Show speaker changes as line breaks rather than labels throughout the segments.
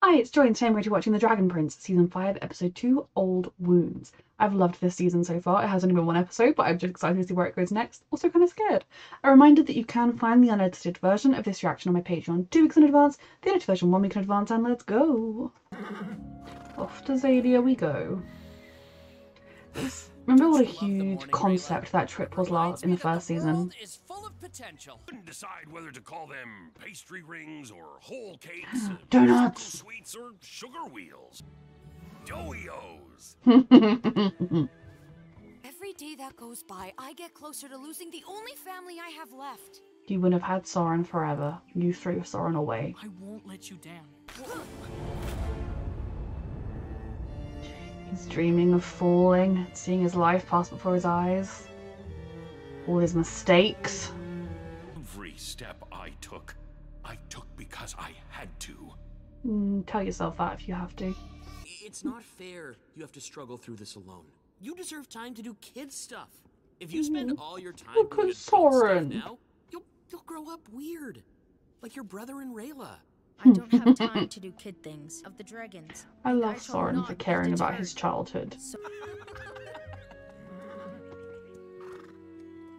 Hi, it's Joy and today I'm going to be watching The Dragon Prince, Season 5, Episode 2, Old Wounds. I've loved this season so far. It has only been one episode, but I'm just excited to see where it goes next. Also kind of scared. A reminder that you can find the unedited version of this reaction on my Patreon 2 weeks in advance, the edited version 1 week in advance, and let's go! Off to Zadia we go. Remember what a huge concept that trip was in the first season?
Is full of potential. Couldn't decide whether to call them pastry rings or whole cakes,
donuts,
sweets or sugar wheels. Doios.
Every day that goes by, I get closer to losing the only family I have left.
You wouldn't have had Soren forever. You threw Soren away.
I won't let you down.
He's dreaming of falling, seeing his life pass before his eyes. All his mistakes.
Every step I took because I had to.
Tell yourself that if you have to.
It's not fair you have to struggle through this alone. You deserve time to do kid stuff. If you spend all your time
Look
doing
at
adult stuff
Soren.
now, you'll grow up weird. Like your brother and Rayla.
I don't have time to do kid things of the dragons.
I love Soren for caring about his childhood.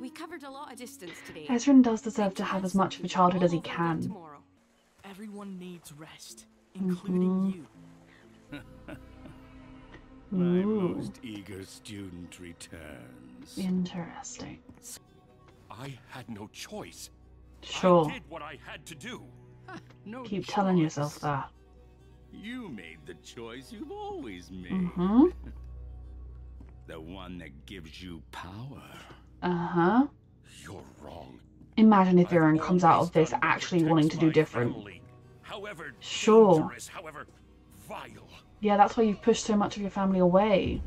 We covered a lot of distance today.
Ezrin does deserve to have as much of a childhood as he can.
Everyone needs rest, including you.
My most eager student returns.
Interesting.
I had no choice.
Sure.
I did what I had to do.
No
Keep telling
choice.
yourself that.
You made the choice you've always made. The one that gives you power.
You're wrong.
Imagine if Viren comes out of this actually wanting to do different.
Family, however
Sure.
dangerous, however vile.
Yeah, that's why you've pushed so much of your family away.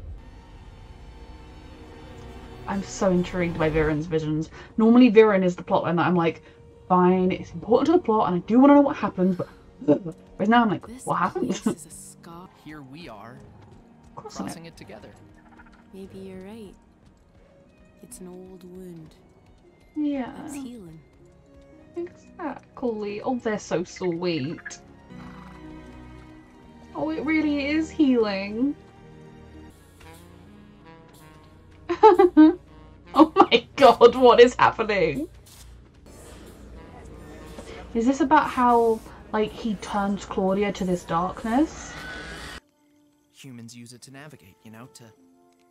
I'm so intrigued by Viren's visions. Normally Viren is the plotline that I'm like, fine, it's important to the plot and I do want to know what happens, but whereas now I'm like, what happened?
Here we are,
Crossing
it together.
Maybe you're right. It's an old wound.
Yeah,
It's healing.
exactly. Oh, they're so sweet. Oh, it really is healing. Oh my god, what is happening? Is this about how, like, he turns Claudia to this darkness?
Humans use it to navigate, you know,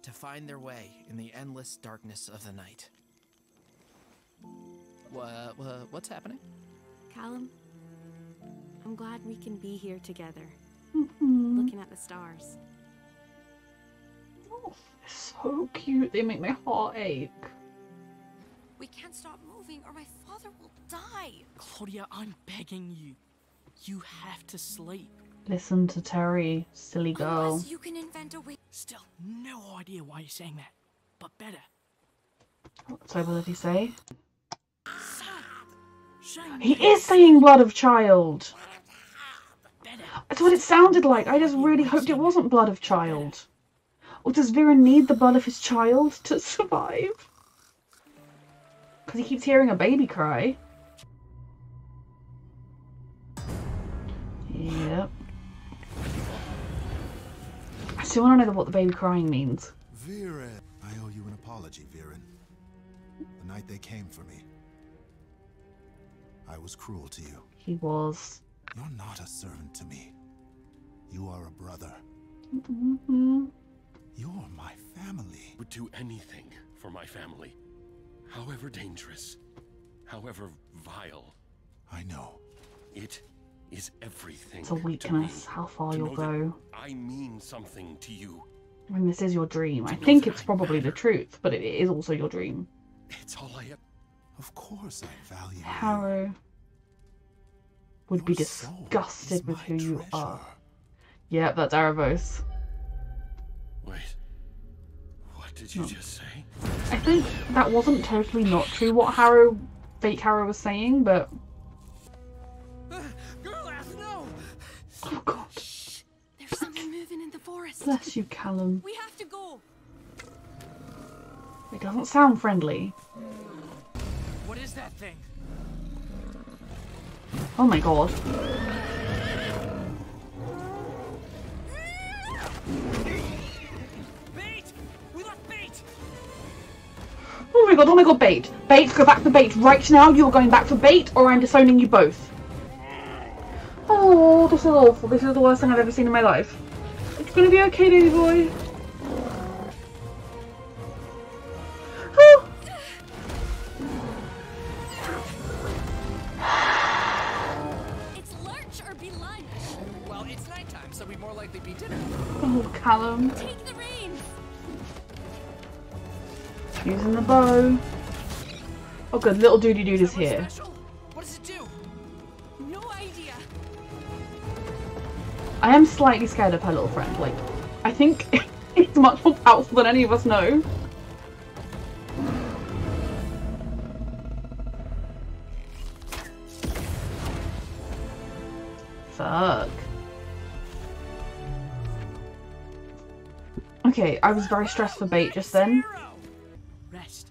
to find their way in the endless darkness of the night. What's happening?
Callum, I'm glad we can be here together, looking at the stars.
Oh, they're so cute. They make my heart ache.
We can't stop moving or my father will die.
Claudia, I'm begging you. You have to sleep.
Listen to Terry, silly girl.
Unless you can invent a way.
Still, no idea why you're saying that, but better.
So what did he say?
Shame.
He is saying blood of child.
Better.
That's what it sounded like. I just really hoped it wasn't blood of child. Or does Viren need the blood of his child to survive? Because he keeps hearing a baby cry. Yep. I still want to know what the baby crying means.
Viren. I owe you an apology, Viren. The night they came for me, I was cruel to you.
He was.
You're not a servant to me. You are a brother. You're my family.
Would do anything for my family. However dangerous, however vile.
I know.
It is everything.
It's a weakness, how far you'll go.
I mean something to you.
I mean, this is your dream. I think it's probably the truth, but it is also your dream.
It's all I have.
Of course I value you.
Harrow would be
Your soul
disgusted
is
with
my
who you
treasure.
are. Yep, that's Erebos.
Wait. What did you just say?
I think that wasn't totally not true what fake Harrow was saying, but...
Girl, no!
Oh god.
Shh! There's something moving in the forest.
Bless you, Callum.
We have to go.
It doesn't sound friendly.
What is that thing?
Oh my god. oh my god, Bait. Bait, go back for Bait. Right now, you're going back for Bait, or I'm disowning you both. Oh, this is awful. This is the worst thing I've ever seen in my life. It's gonna be okay, baby boy. Oh.
It's lunch or be lunch.
Well, it's nighttime, so we'd more likely be dinner.
Oh, Callum.
Take the reins.
Using the bow. Oh good, little Doody Dude is here.
Special? What does it do?
No idea.
I am slightly scared of her little friend. Like, I think it's much more powerful than any of us know. Fuck. Okay, I was very stressed for Bait just then.
Rest.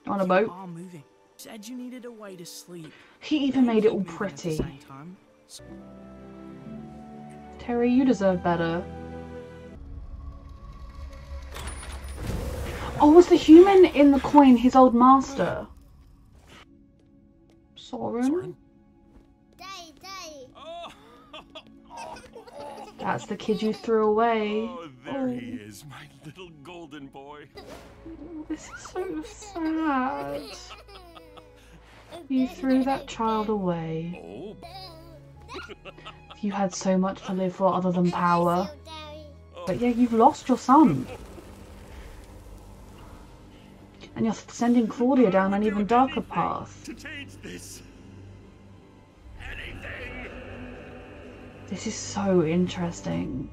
On a boat.
All moving. Said you needed a way to sleep.
He even made it all
Moving at the
pretty.
same time.
Terry, you deserve better. Oh, was the human in the coin his old master? Soren?
Soren?
That's the kid you threw away.
Oh, there he is, my little golden boy.
Oh, this is so sad. You threw that child away.
Oh,
You had so much to live for other than power. But yeah, you've lost your son. And you're sending Claudia down an even darker path.
to change this. Anything.
This is so interesting.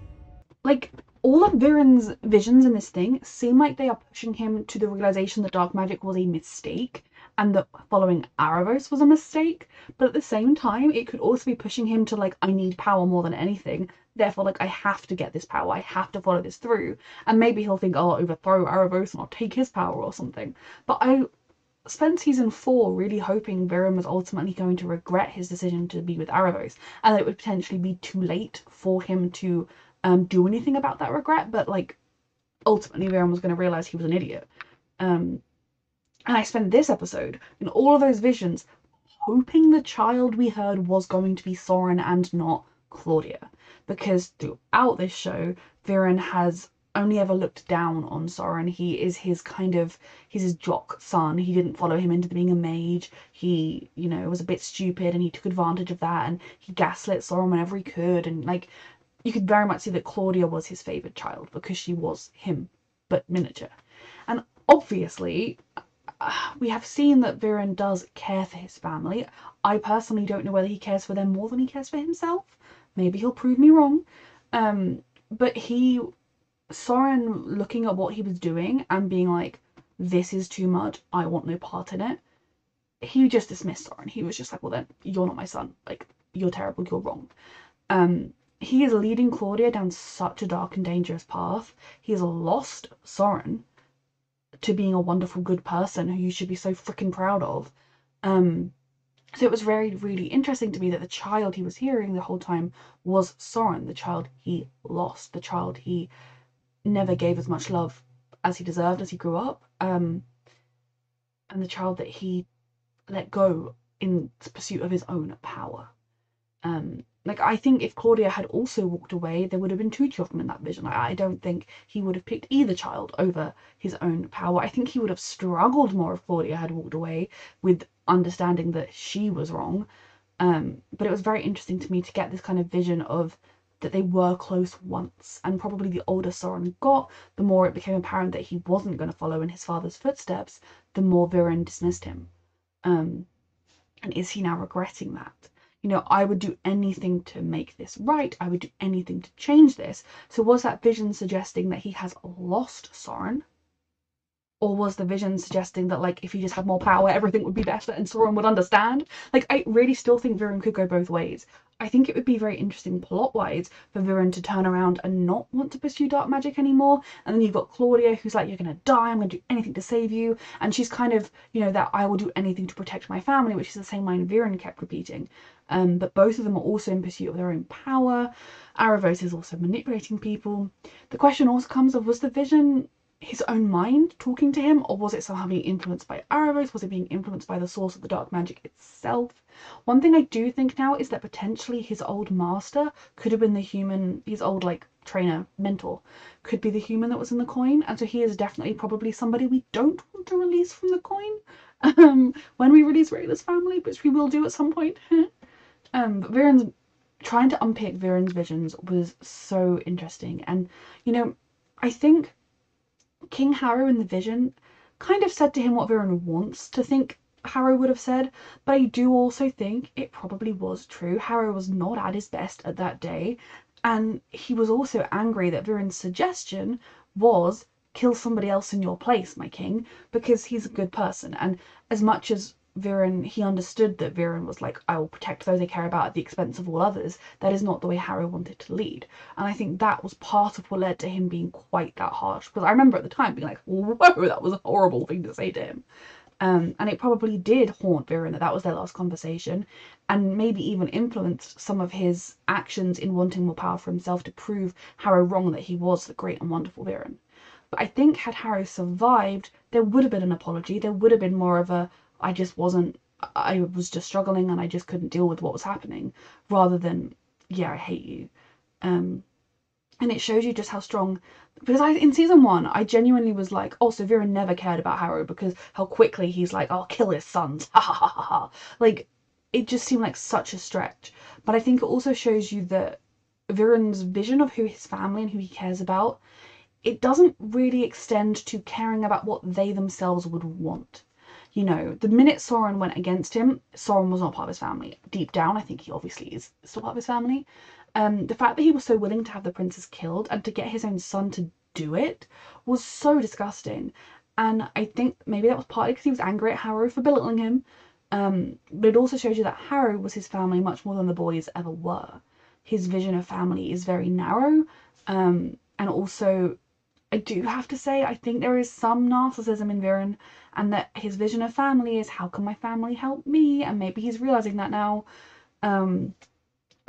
Like, all of Viren's visions in this thing seem like they are pushing him to the realization that dark magic was a mistake and that following Aravos was a mistake. But at the same time, it could also be pushing him to, like, I need power more than anything. Therefore, like, I have to get this power. I have to follow this through. And maybe he'll think, oh, I'll overthrow Aravos and I'll take his power or something. But I spent season 4 really hoping Viren was ultimately going to regret his decision to be with Aravos, and that it would potentially be too late for him to do anything about that regret. But like, ultimately Viren was going to realize he was an idiot. And I spent this episode in all of those visions hoping the child we heard was going to be Soren and not Claudia, because throughout this show Viren has only ever looked down on Soren. He is his he's his jock son. He didn't follow him into being a mage. He, you know, was a bit stupid and he took advantage of that, and he gaslit Soren whenever he could. And like, you could very much see that Claudia was his favourite child because she was him, but miniature. And obviously, we have seen that Viren does care for his family. I personally don't know whether he cares for them more than he cares for himself. Maybe he'll prove me wrong. But Soren looking at what he was doing and being like, this is too much, I want no part in it. He just dismissed Soren. He was just like, well then, you're not my son. Like, you're terrible, you're wrong. He is leading Claudia down such a dark and dangerous path. He has lost Soren to being a wonderful, good person who you should be so freaking proud of. So it was really interesting to me that the child he was hearing the whole time was Soren, the child he lost, the child he never gave as much love as he deserved as he grew up, and the child that he let go in pursuit of his own power. Like, I think if Claudia had also walked away, there would have been two children in that vision. I don't think he would have picked either child over his own power. I think he would have struggled more if Claudia had walked away with understanding that she was wrong. But it was very interesting to me to get this kind of vision of that they were close once, and probably the older Soren got, the more it became apparent that he wasn't going to follow in his father's footsteps, the more Viren dismissed him. And is he now regretting that? You know, I would do anything to make this right. I would do anything to change this. So was that vision suggesting that he has lost Soren? Or was the vision suggesting that, like, if he just had more power, everything would be better and Soren would understand? Like, I really still think Viren could go both ways. I think it would be very interesting plot-wise for Viren to turn around and not want to pursue dark magic anymore. And then you've got Claudia, who's like, you're going to die, I'm going to do anything to save you. And she's kind of, you know, that I will do anything to protect my family, which is the same line Viren kept repeating. But both of them are also in pursuit of their own power. Aravos is also manipulating people. The question also comes of, was the vision his own mind talking to him, or was it somehow being influenced by Erebos? Was it being influenced by the source of the dark magic itself? One thing I do think now is that potentially his old master could have been the human, his old like trainer, mentor, could be the human that was in the coin, and so he is definitely probably somebody we don't want to release from the coin when we release Rayla's family, which we will do at some point. But Viren's trying to unpick Viren's visions was so interesting, and you know, I think King Harrow in the vision kind of said to him what Viren wants to think Harrow would have said, but I do also think it probably was true. Harrow was not at his best at that day, and he was also angry that Viren's suggestion was kill somebody else in your place, my king, because he's a good person. And as much as Viren, he understood that Viren was like, I will protect those I care about at the expense of all others. That is not the way Harrow wanted to lead. And I think that was part of what led to him being quite that harsh. Because I remember at the time being like, whoa, that was a horrible thing to say to him. And it probably did haunt Viren that that was their last conversation, and maybe even influenced some of his actions in wanting more power for himself to prove Harrow wrong that he was the great and wonderful Viren. But I think had Harrow survived, there would have been an apology. There would have been more of a, I was just struggling and I just couldn't deal with what was happening, rather than, yeah, I hate you. And it shows you just how strong, because in season 1, I genuinely was like, oh, so Viren never cared about Harrow because how quickly he's like, I'll kill his sons, ha ha ha ha ha. Like, it just seemed like such a stretch. But I think it also shows you that Viren's vision of who his family and who he cares about, it doesn't really extend to caring about what they themselves would want. You know, the minute Soren went against him, Soren was not part of his family. Deep down, I think he obviously is still part of his family. The fact that he was so willing to have the princess killed and to get his own son to do it was so disgusting. And I think maybe that was partly because he was angry at Harrow for belittling him. But it also shows you that Harrow was his family much more than the boys ever were. His vision of family is very narrow. And also, I do have to say, I think there is some narcissism in Viren, and that his vision of family is, how can my family help me? And maybe he's realizing that now.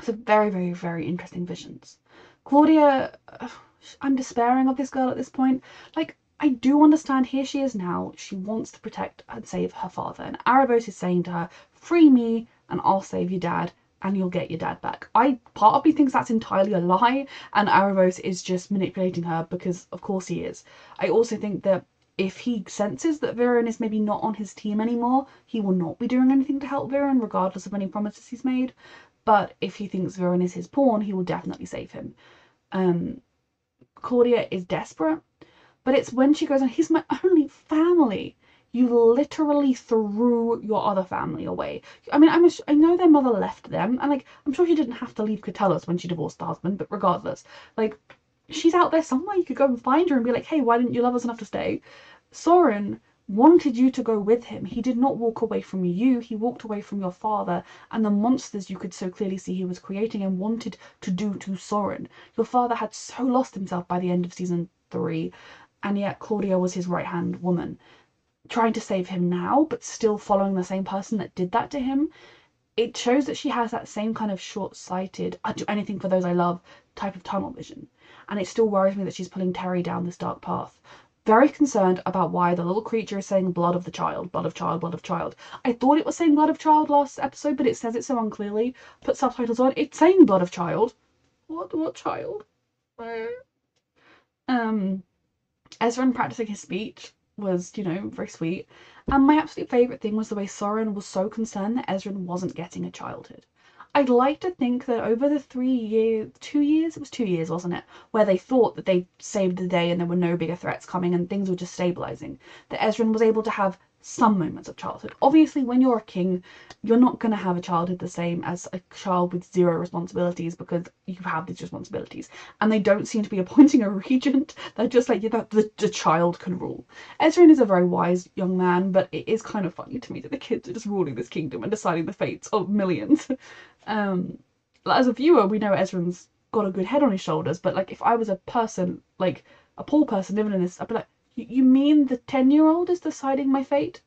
So very, very, very interesting visions. Claudia, I'm despairing of this girl at this point. Like, I do understand, here she is now. She wants to protect and save her father. And Erebos is saying to her, free me and I'll save your dad and you'll get your dad back. Part of me thinks that's entirely a lie, and Erebos is just manipulating her because of course he is. I also think that if he senses that Viren is maybe not on his team anymore, he will not be doing anything to help Viren, regardless of any promises he's made. But if he thinks Viren is his pawn, he will definitely save him. Claudia is desperate, but it's when she goes on, he's my only family. You literally threw your other family away. I mean, I know their mother left them, and like, I'm sure she didn't have to leave Catullus when she divorced the husband, but regardless, like, she's out there somewhere. You could go and find her and be like, hey, why didn't you love us enough to stay? Soren wanted you to go with him. He did not walk away from you, he walked away from your father and the monsters you could so clearly see he was creating and wanted to do to Soren. Your father had so lost himself by the end of season 3, and yet Claudia was his right-hand woman, trying to save him now, but still following the same person that did that to him. It shows that she has that same kind of short-sighted, I'd do anything for those I love type of tunnel vision. And it still worries me that she's pulling Terry down this dark path. Very concerned about why the little creature is saying blood of the child, blood of child, blood of child. I thought it was saying blood of child last episode, but it says it so unclearly. Put subtitles on. It's saying blood of child. What child? Ezran practicing his speech was, you know, very sweet. And my absolute favourite thing was the way Soren was so concerned that Ezran wasn't getting a childhood. I'd like to think that over the 2 years, it was 2 years, wasn't it, where they thought that they saved the day and there were no bigger threats coming and things were just stabilising, that Ezran was able to have some moments of childhood. Obviously, when you're a king, you're not going to have a childhood the same as a child with 0 responsibilities, because you have these responsibilities. And they don't seem to be appointing a regent. They're just like, yeah, the child can rule. Ezran is a very wise young man, but it is kind of funny to me that the kids are just ruling this kingdom and deciding the fates of millions. As a viewer, we know Ezran's got a good head on his shoulders, but like, if I was a person, like a poor person living in this, I'd be like, you mean the 10-year-old is deciding my fate?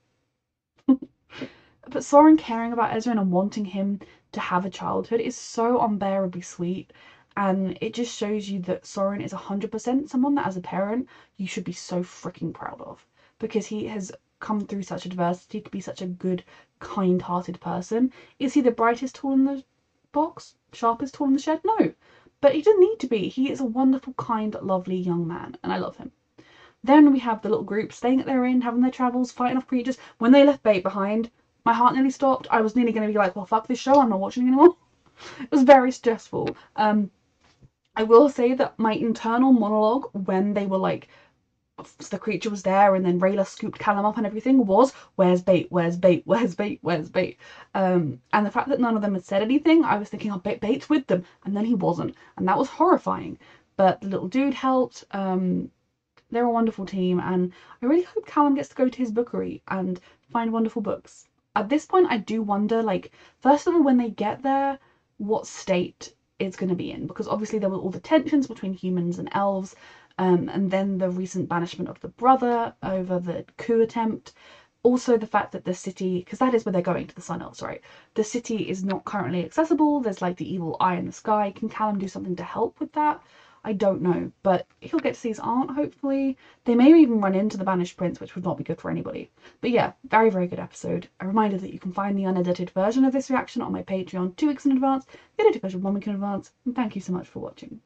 But Soren caring about Ezran and wanting him to have a childhood is so unbearably sweet, And it just shows you that Soren is 100% someone that as a parent you should be so freaking proud of, because he has come through such adversity to be such a good, kind-hearted person. Is he the brightest tool in the box? Sharpest tool in the shed? No. But he doesn't need to be. He is a wonderful, kind, lovely young man, and I love him. Then we have the little group staying at their inn, having their travels, fighting off creatures. When they left Bait behind, my heart nearly stopped. I was nearly going to be like, well, fuck this show, I'm not watching anymore. It was very stressful. I will say that my internal monologue when they were like, the creature was there and then Rayla scooped Callum up and everything was, where's Bait, where's Bait, where's Bait, where's Bait? And the fact that none of them had said anything, I was thinking, oh, Bait's with them, and then he wasn't, and that was horrifying. But the little dude helped. They're a wonderful team, and I really hope Callum gets to go to his bookery and find wonderful books. At this point, I do wonder, like, first of all, when they get there, what state it's going to be in, because obviously there were all the tensions between humans and elves, and then the recent banishment of the brother over the coup attempt. Also the fact that the city, because that is where they're going, to the Sun Elves, right? The city is not currently accessible. There's like the evil eye in the sky. Can Callum do something to help with that? I don't know, but he'll get to see his aunt, hopefully. They may even run into the Banished Prince, which would not be good for anybody. But yeah, very, very good episode. A reminder that you can find the unedited version of this reaction on my Patreon 2 weeks in advance, the edited version 1 week in advance, and thank you so much for watching.